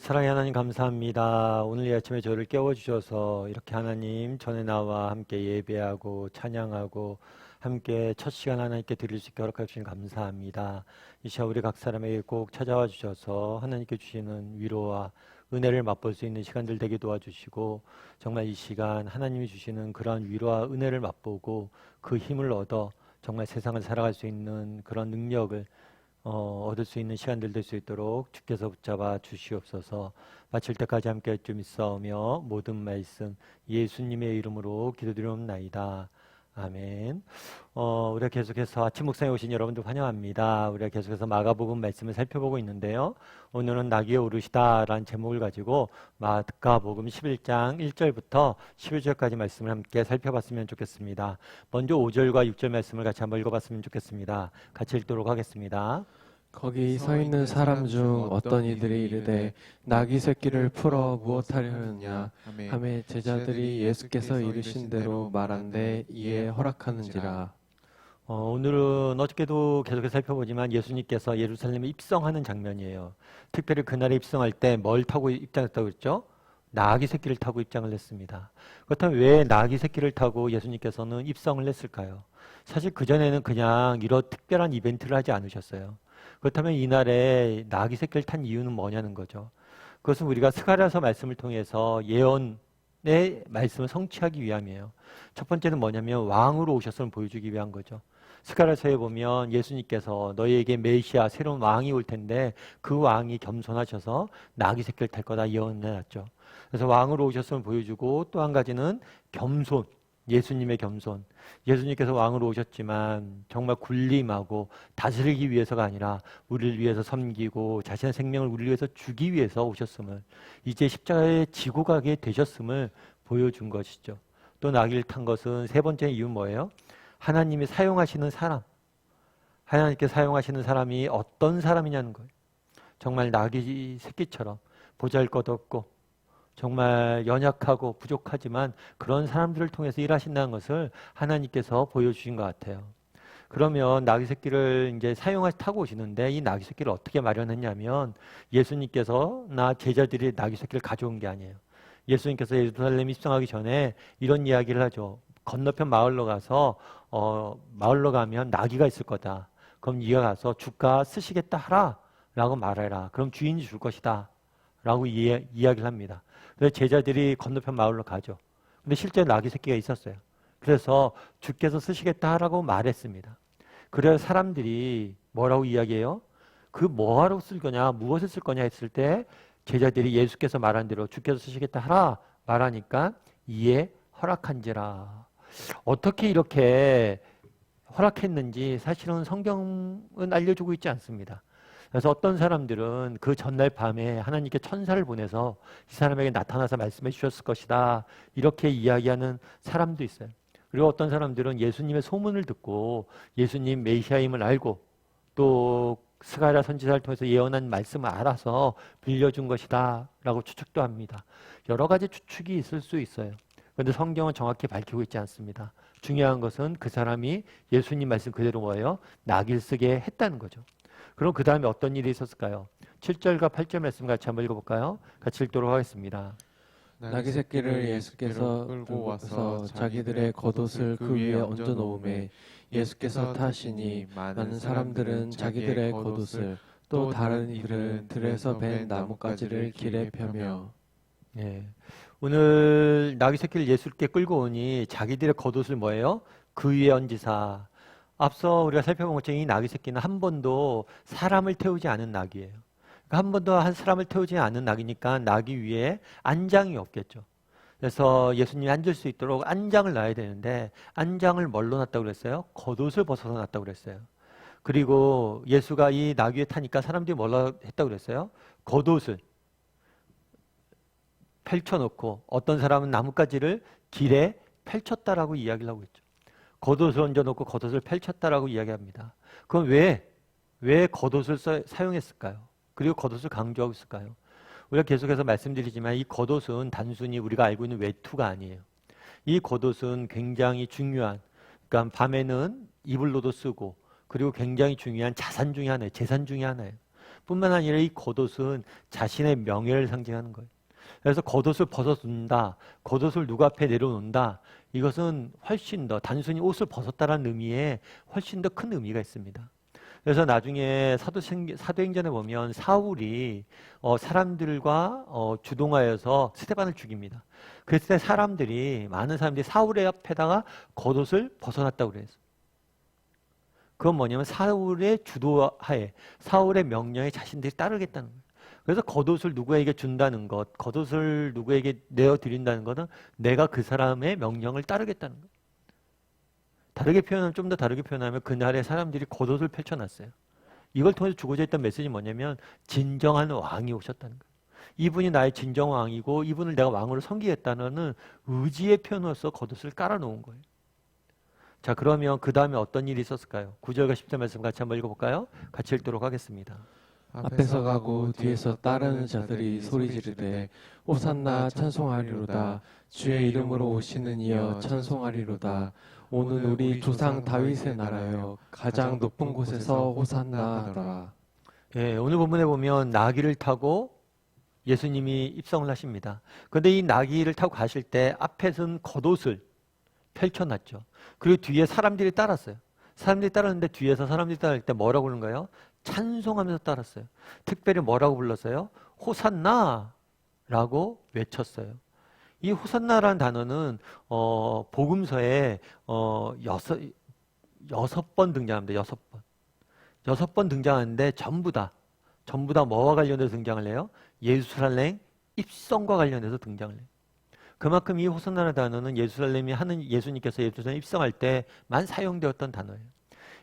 사랑의 하나님 감사합니다. 오늘 이 아침에 저를 깨워주셔서 이렇게 하나님 전에 나와 함께 예배하고 찬양하고 함께 첫 시간 하나님께 드릴 수 있게 허락해 주신 감사합니다. 이 시간 우리 각 사람에게 꼭 찾아와 주셔서 하나님께 주시는 위로와 은혜를 맛볼 수 있는 시간들 되게 도와주시고 정말 이 시간 하나님이 주시는 그러한 위로와 은혜를 맛보고 그 힘을 얻어 정말 세상을 살아갈 수 있는 그런 능력을 얻을 수 있는 시간들 될 수 있도록 주께서 붙잡아 주시옵소서. 마칠 때까지 함께 좀 있어오며 모든 말씀 예수님의 이름으로 기도드리옵나이다. 아멘. 우리가 계속해서 아침 묵상에 오신 여러분들 환영합니다. 우리가 계속해서 마가복음 말씀을 살펴보고 있는데요. 오늘은 나귀에 오르시다라는 제목을 가지고 마가복음 11장 1절부터 11절까지 말씀을 함께 살펴봤으면 좋겠습니다. 먼저 5절과 6절 말씀을 같이 한번 읽어봤으면 좋겠습니다. 같이 읽도록 하겠습니다. 거기 서 있는 사람 중 어떤 이들이 이르되 나귀 새끼를 풀어 무엇하려느냐 하매 제자들이 예수께서 이르신 대로 말한데 이에 허락하는지라. 오늘은 어저께도 계속해서 살펴보지만 예수님께서 예루살렘에 입성하는 장면이에요. 특별히 그날에 입성할 때 뭘 타고 입장했다고 그랬죠? 나귀 새끼를 타고 입장을 했습니다. 그렇다면 왜 나귀 새끼를 타고 예수님께서는 입성을 했을까요? 사실 그전에는 그냥 이런 특별한 이벤트를 하지 않으셨어요. 그렇다면 이날에 나귀 새끼를 탄 이유는 뭐냐는 거죠. 그것은 우리가 스가랴서 말씀을 통해서 예언의 말씀을 성취하기 위함이에요. 첫 번째는 뭐냐면 왕으로 오셨음을 보여주기 위한 거죠. 스가랴서에 보면 예수님께서 너희에게 메시아 새로운 왕이 올 텐데 그 왕이 겸손하셔서 나귀 새끼를 탈 거다 예언해놨죠. 그래서 왕으로 오셨음을 보여주고 또 한 가지는 겸손, 예수님의 겸손. 예수님께서 왕으로 오셨지만 정말 군림하고 다스리기 위해서가 아니라 우리를 위해서 섬기고 자신의 생명을 우리를 위해서 주기 위해서 오셨음을, 이제 십자가에 지고 가게 되셨음을 보여준 것이죠. 또 나귀를 탄 것은 세 번째 이유는 뭐예요? 하나님이 사용하시는 사람, 하나님께 사용하시는 사람이 어떤 사람이냐는 거예요. 정말 나귀 새끼처럼 보잘것없고 정말 연약하고 부족하지만 그런 사람들을 통해서 일하신다는 것을 하나님께서 보여주신 것 같아요. 그러면 나귀 새끼를 이제 타고 오시는데 이 나귀 새끼를 어떻게 마련했냐면 예수님께서나 제자들이 나귀 새끼를 가져온 게 아니에요. 예수님께서 예루살렘 입성하기 전에 이런 이야기를 하죠. 건너편 마을로 가서 마을로 가면 나귀가 있을 거다. 그럼 네가 가서 주가 쓰시겠다 하라 라고 말해라. 그럼 주인이 줄 것이다 라고 이야기를 합니다. 그래서 제자들이 건너편 마을로 가죠. 근데 실제 나귀 새끼가 있었어요. 그래서 주께서 쓰시겠다 하라고 말했습니다. 그래서 사람들이 뭐라고 이야기해요? 그 뭐하러 쓸 거냐, 무엇을 쓸 거냐 했을 때 제자들이 예수께서 말한 대로 주께서 쓰시겠다 하라 말하니까 이에 허락한지라. 어떻게 이렇게 허락했는지 사실은 성경은 알려주고 있지 않습니다. 그래서 어떤 사람들은 그 전날 밤에 하나님께 천사를 보내서 이 사람에게 나타나서 말씀해 주셨을 것이다 이렇게 이야기하는 사람도 있어요. 그리고 어떤 사람들은 예수님의 소문을 듣고 예수님 메시아임을 알고 또 스가랴 선지자를 통해서 예언한 말씀을 알아서 빌려준 것이다 라고 추측도 합니다. 여러 가지 추측이 있을 수 있어요. 그런데 성경은 정확히 밝히고 있지 않습니다. 중요한 것은 그 사람이 예수님 말씀 그대로 뭐예요? 나귀를 쓰게 했다는 거죠. 그럼 그 다음에 어떤 일이 있었을까요? 7절과 8절 말씀 같이 한번 읽어볼까요? 같이 읽도록 하겠습니다. 나귀 새끼를 예수께서 끌고 와서 자기들의 겉옷을 그 위에 얹어 놓음에 예수께서 타시니 많은 사람들은 자기들의 겉옷을 또 다른 이들은 들에서 벤 나뭇가지를 길에 펴며. 예. 오늘 나귀 새끼를 예수께 끌고 오니 자기들의 겉옷을 뭐예요? 그 위에 얹으사. 앞서 우리가 살펴본 것처럼 이 나귀 새끼는 한 번도 사람을 태우지 않은 나귀예요. 그러니까 한 번도 한 사람을 태우지 않은 나귀니까 나귀 위에 안장이 없겠죠. 그래서 예수님이 앉을 수 있도록 안장을 놔야 되는데 안장을 뭘로 놨다고 그랬어요? 겉옷을 벗어서 놨다고 그랬어요. 그리고 예수가 이 나귀 위에 타니까 사람들이 뭐라 했다고 그랬어요? 겉옷을 펼쳐놓고 어떤 사람은 나뭇가지를 길에 펼쳤다라고 이야기를 하고 있죠. 겉옷을 얹어놓고 겉옷을 펼쳤다라고 이야기합니다. 그럼 왜 겉옷을 사용했을까요? 그리고 겉옷을 강조하고 있을까요? 우리가 계속해서 말씀드리지만 이 겉옷은 단순히 우리가 알고 있는 외투가 아니에요. 이 겉옷은 굉장히 중요한, 그러니까 밤에는 이불로도 쓰고 그리고 굉장히 중요한 자산 중에 하나예요. 재산 중에 하나예요. 뿐만 아니라 이 겉옷은 자신의 명예를 상징하는 거예요. 그래서 겉옷을 벗어둔다, 겉옷을 누구 앞에 내려놓는다. 이것은 훨씬 더 단순히 옷을 벗었다라는 의미에 훨씬 더 큰 의미가 있습니다. 그래서 나중에 사도행전에 보면 사울이 사람들과 주동하여서 스데반을 죽입니다. 그때 많은 사람들이 사울의 앞에다가 겉옷을 벗어났다고 그랬어요. 그건 뭐냐면 사울의 주도하에 사울의 명령에 자신들이 따르겠다는 거예요. 그래서 겉옷을 누구에게 준다는 것, 겉옷을 누구에게 내어드린다는 것은 내가 그 사람의 명령을 따르겠다는 거예요. 좀 더 다르게 표현하면 그날의 사람들이 겉옷을 펼쳐놨어요. 이걸 통해서 주고자 했던 메시지는 뭐냐면 진정한 왕이 오셨다는 거예요. 이분이 나의 진정 왕이고 이분을 내가 왕으로 섬기겠다는 의지의 표현으로서 겉옷을 깔아놓은 거예요. 자, 그러면 그 다음에 어떤 일이 있었을까요? 9절과 10절 말씀 같이 한번 읽어볼까요? 같이 읽도록 하겠습니다. 앞에서 가고 뒤에서 따르는 자들이 소리 지르되 호산나 찬송하리로다. 주의 이름으로 오시는 이여 찬송하리로다. 오는 우리 조상 다윗의 나라여 가장 높은 곳에서 호산나 하더라. 예, 오늘 본문에 보면 나귀를 타고 예수님이 입성을 하십니다. 그런데 이 나귀를 타고 가실 때 앞에서는 겉옷을 펼쳐놨죠. 그리고 뒤에 사람들이 따랐어요. 사람들이 따랐는데 뒤에서 사람들이 따를 때 뭐라고 부르는가요? 찬송하면서 따랐어요. 특별히 뭐라고 불렀어요? 호산나라고 외쳤어요. 이 호산나라는 단어는 복음서에 여섯 번 등장합니다. 6번. 6번 등장하는데 전부 다 뭐와 관련해서 등장을 해요? 예루살렘 입성과 관련해서 등장을 해요. 그만큼 이 호산나라는 단어는 예수님께서 예루살렘 입성할 때만 사용되었던 단어예요.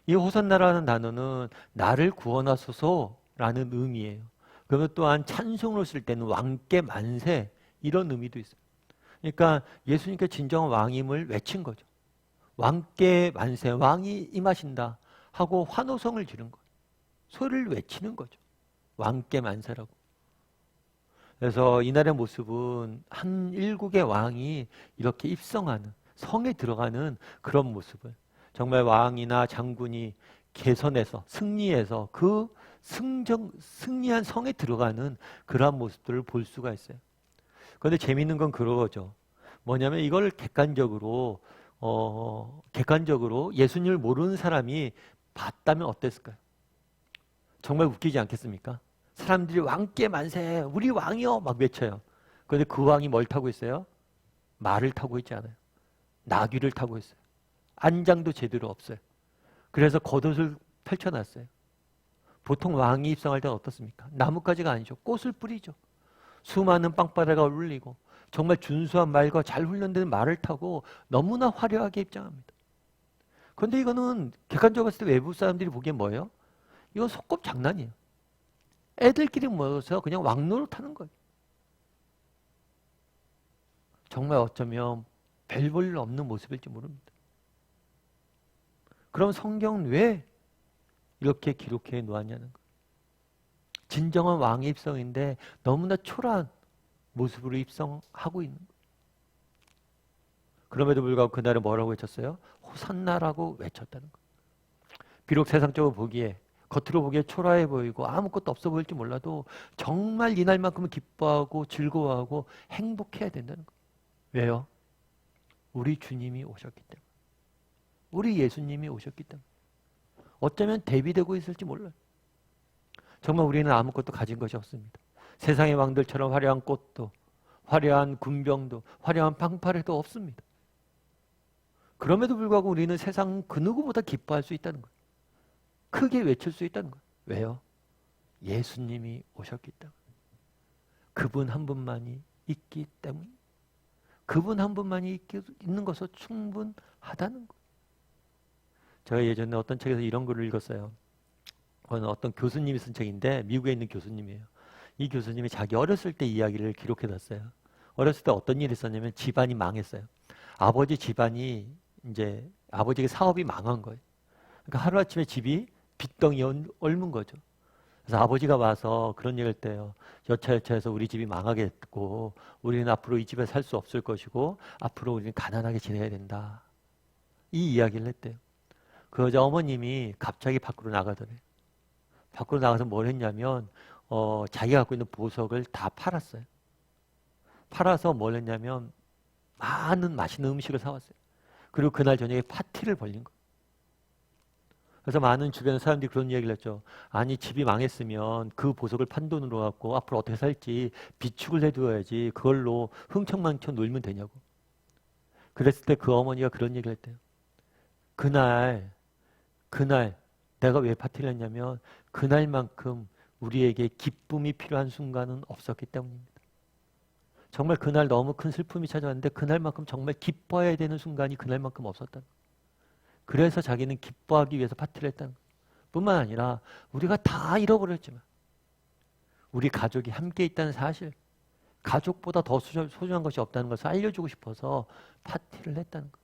이 호산나라는 단어는 나를 구원하소서라는 의미예요. 그러면 또한 찬송을 쓸 때는 왕께 만세 이런 의미도 있어요. 그러니까 예수님께 진정한 왕임을 외친 거죠. 왕께 만세, 왕이 임하신다 하고 환호성을 지른 거예요. 소리를 외치는 거죠. 왕께 만세라고. 그래서 이날의 모습은 한 일국의 왕이 이렇게 입성하는, 성에 들어가는 그런 모습을 정말 왕이나 장군이 개선해서 승리해서 그 승리한 성에 들어가는 그러한 모습들을 볼 수가 있어요. 그런데 재미있는 건 그거죠. 뭐냐면 이걸 객관적으로 예수님을 모르는 사람이 봤다면 어땠을까요? 정말 웃기지 않겠습니까? 사람들이 왕께 만세, 우리 왕이요 막 외쳐요. 그런데 그 왕이 뭘 타고 있어요? 말을 타고 있지 않아요. 나귀를 타고 있어요. 안장도 제대로 없어요. 그래서 겉옷을 펼쳐놨어요. 보통 왕이 입성할 때는 어떻습니까? 나뭇가지가 아니죠. 꽃을 뿌리죠. 수많은 빵바레가 울리고 정말 준수한 말과 잘 훈련된 말을 타고 너무나 화려하게 입장합니다. 그런데 이거는 객관적으로 봤을 때 외부 사람들이 보기엔 뭐예요? 이건 소꿉 장난이에요. 애들끼리 모여서 그냥 왕노릇 하는 거예요. 정말 어쩌면 별 볼 일 없는 모습일지 모릅니다. 그럼 성경은 왜 이렇게 기록해 놓았냐는 거예요. 진정한 왕의 입성인데 너무나 초라한 모습으로 입성하고 있는 거예요. 그럼에도 불구하고 그날은 뭐라고 외쳤어요? 호산나라고 외쳤다는 거예요. 비록 세상적으로 보기에 겉으로 보기에 초라해 보이고 아무것도 없어 보일지 몰라도 정말 이날만큼은 기뻐하고 즐거워하고 행복해야 된다는 거예요. 왜요? 우리 주님이 오셨기 때문에. 우리 예수님이 오셨기 때문에. 어쩌면 대비되고 있을지 몰라요. 정말 우리는 아무것도 가진 것이 없습니다. 세상의 왕들처럼 화려한 꽃도, 화려한 군병도, 화려한 방파레도 없습니다. 그럼에도 불구하고 우리는 세상 그 누구보다 기뻐할 수 있다는 거예요. 크게 외칠 수 있다는 거예요. 왜요? 예수님이 오셨기 때문에. 그분 한 분만이 있기 때문에. 그분 한 분만이 있는 것으로 충분하다는 거예요. 제가 예전에 어떤 책에서 이런 글을 읽었어요. 어떤 교수님이 쓴 책인데 미국에 있는 교수님이에요. 이 교수님이 자기 어렸을 때 이야기를 기록해놨어요. 어렸을 때 어떤 일이 있었냐면 집안이 망했어요. 아버지 집안이 이제 아버지의 사업이 망한 거예요. 그러니까 하루아침에 집이 빚덩이에 얽은 거죠. 그래서 아버지가 와서 그런 얘기를 했대요. 여차여차해서 우리 집이 망하게 됐고 우리는 앞으로 이 집에 살 수 없을 것이고 앞으로 우리는 가난하게 지내야 된다. 이 이야기를 했대요. 그 여자 어머님이 갑자기 밖으로 나가더래요. 밖으로 나가서 뭘 했냐면 자기가 갖고 있는 보석을 다 팔았어요. 팔아서 뭘 했냐면 많은 맛있는 음식을 사왔어요. 그리고 그날 저녁에 파티를 벌린 거예요. 그래서 많은 주변 사람들이 그런 얘기를 했죠. 아니 집이 망했으면 그 보석을 판 돈으로 갖고 앞으로 어떻게 살지 비축을 해두어야지 그걸로 흥청망청 놀면 되냐고. 그랬을 때 그 어머니가 그런 얘기를 했대요. 그날 내가 왜 파티를 했냐면 그날만큼 우리에게 기쁨이 필요한 순간은 없었기 때문입니다. 정말 그날 너무 큰 슬픔이 찾아왔는데 그날만큼 정말 기뻐해야 되는 순간이 그날만큼 없었다는 거예요. 그래서 자기는 기뻐하기 위해서 파티를 했다는 거예요. 뿐만 아니라 우리가 다 잃어버렸지만 우리 가족이 함께 있다는 사실, 가족보다 더 소중한 것이 없다는 것을 알려주고 싶어서 파티를 했다는 거예요.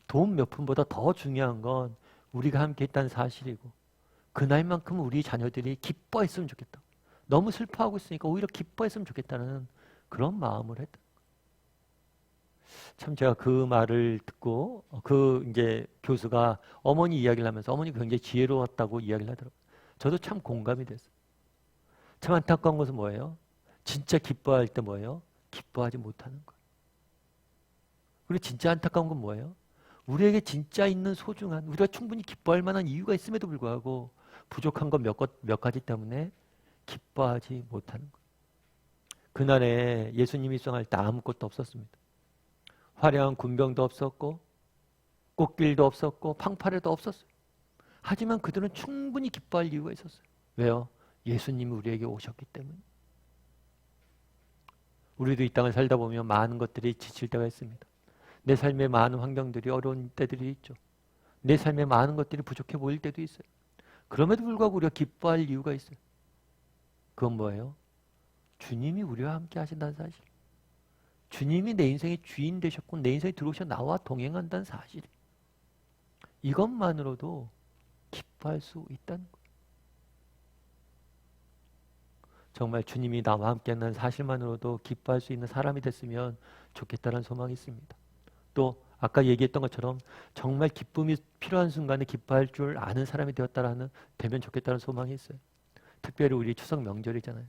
돈 몇 푼보다 더 중요한 건 우리가 함께 있다는 사실이고 그날만큼 우리 자녀들이 기뻐했으면 좋겠다. 너무 슬퍼하고 있으니까 오히려 기뻐했으면 좋겠다는 그런 마음을 했다. 참 제가 그 말을 듣고 그 이제 교수가 어머니 이야기를 하면서 어머니 굉장히 지혜로웠다고 이야기를 하더라고요. 저도 참 공감이 됐어요. 참 안타까운 것은 뭐예요? 진짜 기뻐할 때 뭐예요? 기뻐하지 못하는 거예요. 그리고 진짜 안타까운 건 뭐예요? 우리에게 진짜 있는 소중한 우리가 충분히 기뻐할 만한 이유가 있음에도 불구하고 부족한 것 몇 가지 때문에 기뻐하지 못하는 거예요. 그날에 예수님이 입성할 때 아무것도 없었습니다. 화려한 군병도 없었고 꽃길도 없었고 팡파레도 없었어요. 하지만 그들은 충분히 기뻐할 이유가 있었어요. 왜요? 예수님이 우리에게 오셨기 때문에. 우리도 이 땅을 살다 보면 많은 것들이 지칠 때가 있습니다. 내 삶에 많은 환경들이 어려운 때들이 있죠. 내 삶에 많은 것들이 부족해 보일 때도 있어요. 그럼에도 불구하고 우리가 기뻐할 이유가 있어요. 그건 뭐예요? 주님이 우리와 함께 하신다는 사실. 주님이 내 인생의 주인 되셨고 내 인생에 들어오셔 나와 동행한다는 사실. 이것만으로도 기뻐할 수 있다는 거예요. 정말 주님이 나와 함께 한다는 사실만으로도 기뻐할 수 있는 사람이 됐으면 좋겠다는 소망이 있습니다. 또 아까 얘기했던 것처럼 정말 기쁨이 필요한 순간에 기뻐할 줄 아는 사람이 되면 좋겠다는 소망이 있어요. 특별히 우리 추석 명절이잖아요.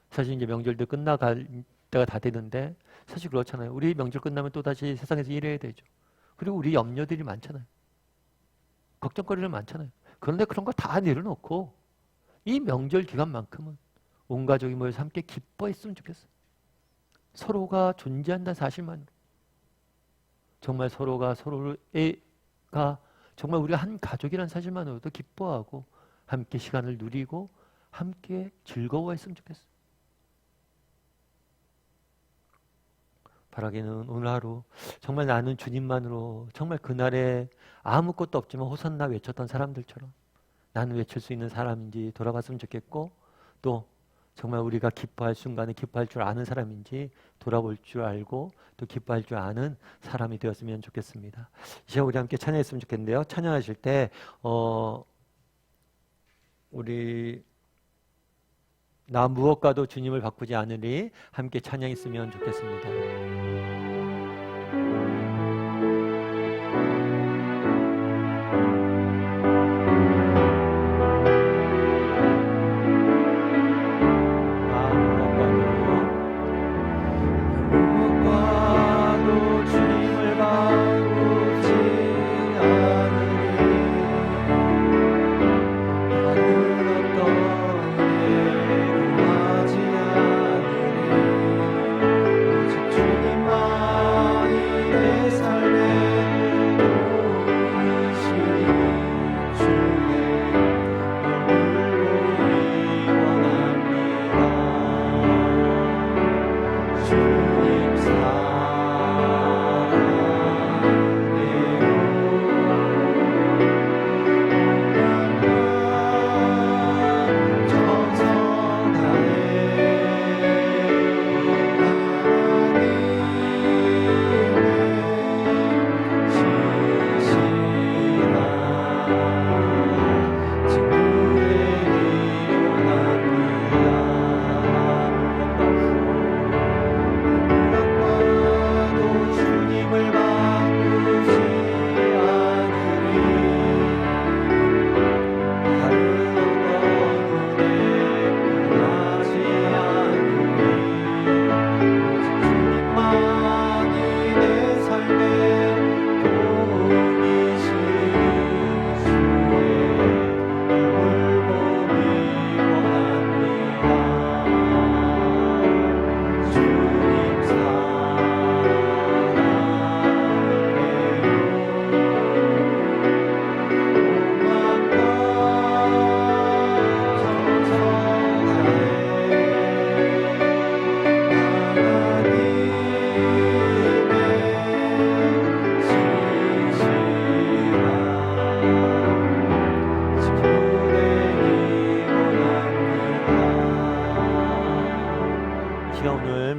사실 이제 명절도 끝나갈 때가 다 되는데 사실 그렇잖아요. 우리 명절 끝나면 또다시 세상에서 일해야 되죠. 그리고 우리 염려들이 많잖아요. 걱정거리들 많잖아요. 그런데 그런 걸 다 내려놓고 이 명절 기간만큼은 온 가족이 모여서 함께 기뻐했으면 좋겠어요. 서로가 존재한다는 사실만으로. 정말 서로가 정말 우리가 한 가족이라는 사실만으로도 기뻐하고 함께 시간을 누리고 함께 즐거워했으면 좋겠어요. 바라기는 오늘 하루 정말 나는 주님만으로 정말 그날에 아무것도 없지만 호산나 외쳤던 사람들처럼 나는 외칠 수 있는 사람인지 돌아봤으면 좋겠고 또 정말 우리가 기뻐할 순간에 기뻐할 줄 아는 사람인지 돌아볼 줄 알고 또 기뻐할 줄 아는 사람이 되었으면 좋겠습니다. 이 시간 우리 함께 찬양했으면 좋겠는데요. 찬양하실 때 우리 나 무엇과도 주님을 바꾸지 않으리 함께 찬양했으면 좋겠습니다. 주님만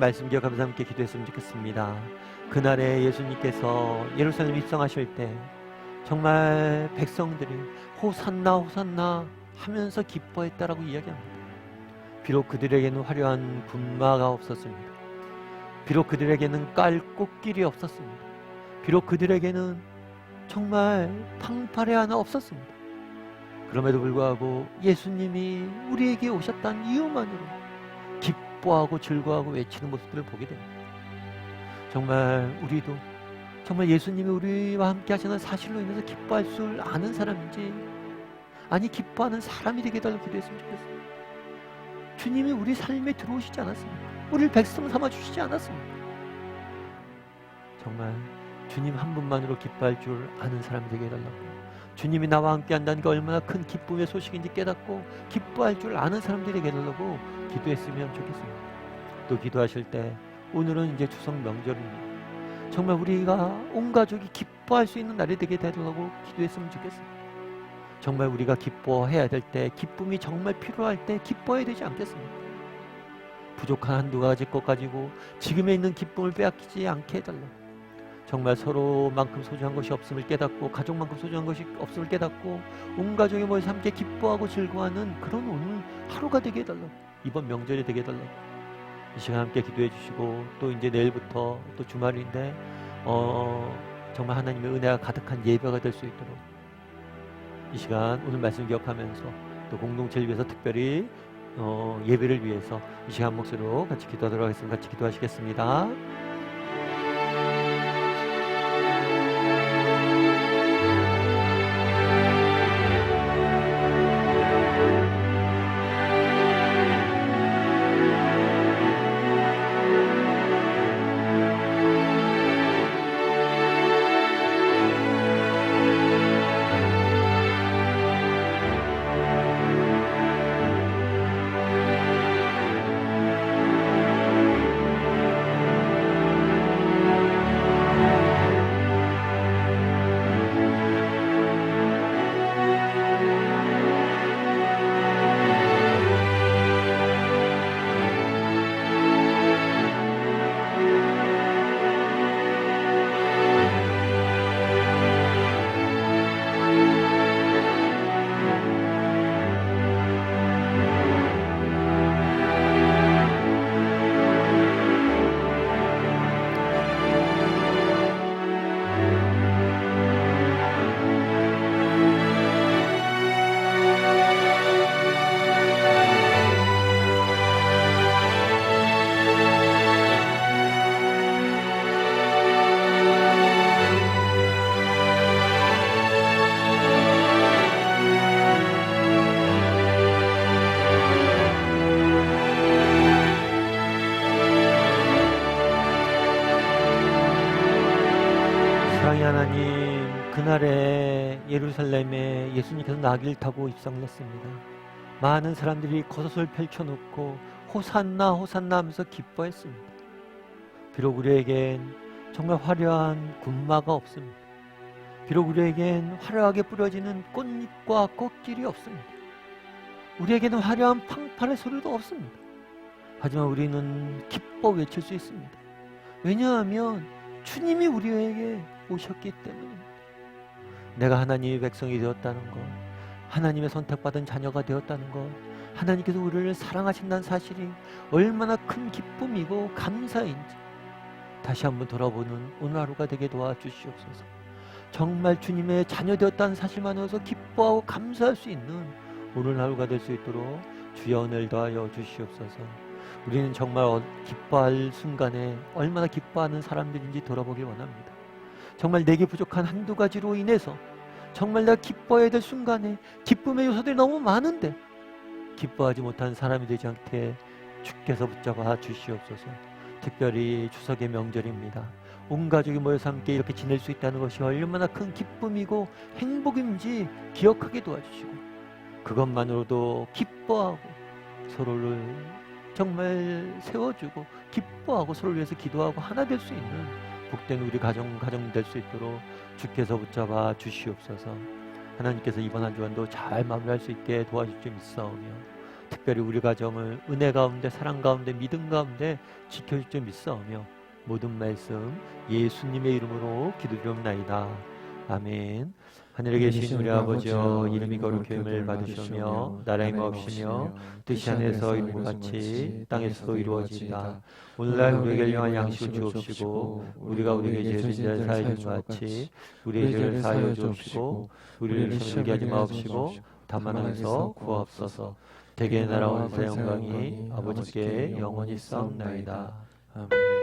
말씀 기억하면서 함께 기도했으면 좋겠습니다. 그날에 예수님께서 예루살렘 입성하실 때 정말 백성들이 호산나 호산나 하면서 기뻐했다라고 이야기합니다. 비록 그들에게는 화려한 군마가 없었습니다. 비록 그들에게는 깔 꽃길이 없었습니다. 비록 그들에게는 정말 방파레 하나 없었습니다. 그럼에도 불구하고 예수님이 우리에게 오셨다는 이유만으로 기뻐하고 즐거워하고 외치는 모습들을 보게 됩니다. 정말 우리도 정말 예수님이 우리와 함께 하시는 사실로 인해서 기뻐할 줄 아는 사람인지, 아니 기뻐하는 사람이 되게 해달라고 기도했으면 좋겠습니다. 주님이 우리 삶에 들어오시지 않았습니까? 우리를 백성 삼아 주시지 않았습니까? 정말 주님 한 분만으로 기뻐할 줄 아는 사람이 되게 해달라고, 주님이 나와 함께 한다는 게 얼마나 큰 기쁨의 소식인지 깨닫고 기뻐할 줄 아는 사람들이 되게 해달라고 기도했으면 좋겠습니다. 또 기도하실 때 오늘은 이제 추석 명절입니다. 정말 우리가 온 가족이 기뻐할 수 있는 날이 되게 해달라고 기도했으면 좋겠습니다. 정말 우리가 기뻐해야 될 때, 기쁨이 정말 필요할 때 기뻐해야 되지 않겠습니까? 부족한 한두 가지 것 가지고 지금에 있는 기쁨을 빼앗기지 않게 해달라고, 정말 서로만큼 소중한 것이 없음을 깨닫고, 가족만큼 소중한 것이 없음을 깨닫고, 온 가족이 모여서 함께 기뻐하고 즐거워하는 그런 오늘 하루가 되게 해달라고, 이번 명절이 되게 해달라고, 이 시간 함께 기도해 주시고, 또 이제 내일부터 또 주말인데 정말 하나님의 은혜가 가득한 예배가 될 수 있도록 이 시간 오늘 말씀 기억하면서 또 공동체를 위해서 특별히 예배를 위해서 이 시간 목소리로 같이 기도하도록 하겠습니다. 같이 기도하시겠습니다. 사랑의 하나님, 그날에 예루살렘에 예수님께서 나귀를 타고 입성을 했습니다. 많은 사람들이 겉옷을 펼쳐놓고 호산나 호산나 하면서 기뻐했습니다. 비록 우리에겐 정말 화려한 군마가 없습니다. 비록 우리에겐 화려하게 뿌려지는 꽃잎과 꽃길이 없습니다. 우리에게는 화려한 팡파레 소리도 없습니다. 하지만 우리는 기뻐 외칠 수 있습니다. 왜냐하면 주님이 우리에게 오셨기 때문입니다. 내가 하나님의 백성이 되었다는 것, 하나님의 선택받은 자녀가 되었다는 것, 하나님께서 우리를 사랑하신다는 사실이 얼마나 큰 기쁨이고 감사인지 다시 한번 돌아보는 오늘 하루가 되게 도와주시옵소서. 정말 주님의 자녀 되었다는 사실만으로서 기뻐하고 감사할 수 있는 오늘 하루가 될 수 있도록 주여 은혜를 더하여 주시옵소서. 우리는 정말 기뻐할 순간에 얼마나 기뻐하는 사람들인지 돌아보길 원합니다. 정말 내게 부족한 한두 가지로 인해서 정말 내가 기뻐해야 될 순간에 기쁨의 요소들이 너무 많은데 기뻐하지 못한 사람이 되지 않게 주께서 붙잡아 주시옵소서. 특별히 추석의 명절입니다. 온 가족이 모여서 함께 이렇게 지낼 수 있다는 것이 얼마나 큰 기쁨이고 행복인지 기억하게 도와주시고, 그것만으로도 기뻐하고 서로를 정말 세워주고 기뻐하고 서로를 위해서 기도하고 하나 될 수 있는 복된 우리 가정 될 수 있도록 주께서 붙잡아 주시옵소서. 하나님께서 이번 한 주간도 잘 마무리할 수 있게 도와줄 줄 믿사오며, 특별히 특별히 우리 가정을 은혜 가운데 사랑 가운데 믿음 가운데 지켜줄 줄 믿사오며 모든 말씀 예수님의 이름으로 기도드리옵나이다. 아멘. 하늘에 계신 우리 아버지여, 이름이 거룩히 여김을 받으시며 나라의 마옵시며 뜻이 하늘에서 이루어진 같이 땅에서도 이루어지이다. 오늘날 우리에게 일용할 양식을 주옵시고 우리가 우리에게 죄진 자를 사하여 준 것 같이 우리의 죄를 사하여 주옵시고 우리를 시험하게 하지 마옵시고 다만 하면서 구하옵소서. 대개 나라와 영광이 아버지께 영원히 싸움나이다. 아멘.